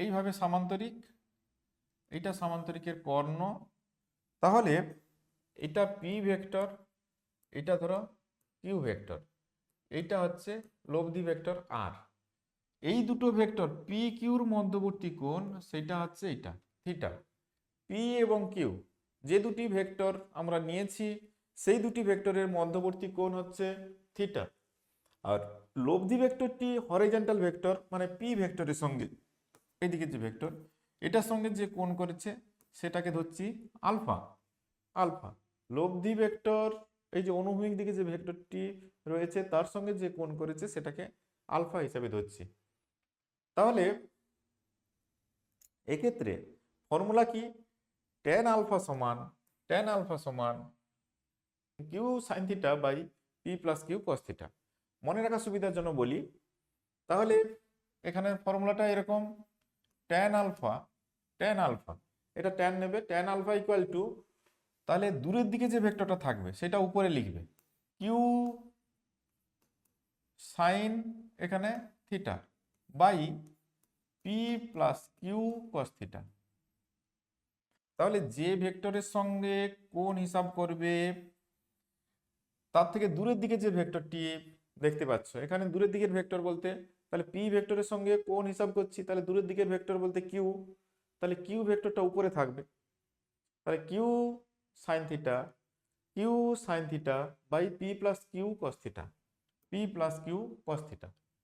এইভাবে সামান্তরিক, এইটা সামান্তরিকের কর্ণ। তাহলে এটা পি ভেক্টর, এটা ধরো কিউ ভেক্টর, এইটা হচ্ছে লব্ধি ভেক্টর আর। এই দুটো ভেক্টর পি কিউর মধ্যবর্তী কোণ সেটা হচ্ছে এটা থিটা। পি এবং কিউ যে দুটি ভেক্টর আমরা নিয়েছি সেই দুটি ভেক্টরের মধ্যবর্তী কোণ হচ্ছে থিটা। আর লব্ধি ভেক্টরটি হরিজন্টাল ভেক্টর, মানে পি ভেক্টরের সঙ্গে এইদিকে যে ভেক্টর এটার সঙ্গে যে কোণ করেছে সেটাকে ধরছি আলফা। আলফা লব্ধি ভেক্টর, এই যে অনুভূমিক দিকে যে ভেক্টরটি রয়েছে তার সঙ্গে যে কোণ করেছে সেটাকে আলফা হিসাবে ধরছি। তাহলে এক্ষেত্রে ফর্মুলা কি? tan আলফা সমান Q sine theta by P plus Q cos theta. মনে রাখার সুবিধার জন্য বলি, তাহলে এখানে ফর্মুলাটা এরকম, tan আলফা এটা tan নেবে, tan আলফা ইকুয়াল টু, তাহলে দূরের দিকে যে ভেক্টরটা থাকবে সেটা উপরে লিখবে কিউ সাইন এখানে theta by P plus Q cos theta. তাহলে যে ভেক্টরের সঙ্গে কোণ হিসাব করবে তার থেকে দূরের দিকে যে ভেক্টরটি দেখতে পাচ্ছ, এখানে দূরের দিকের ভেক্টর বলতে তাহলে পি ভেক্টরের সঙ্গে কোণ হিসাব করছি, তাহলে দূরের দিকের ভেক্টর বলতে কিউ, তাহলে কিউ ভেক্টরটা উপরে থাকবে। তাহলে Q sine theta by P plus Q cos theta, P plus Q cos theta.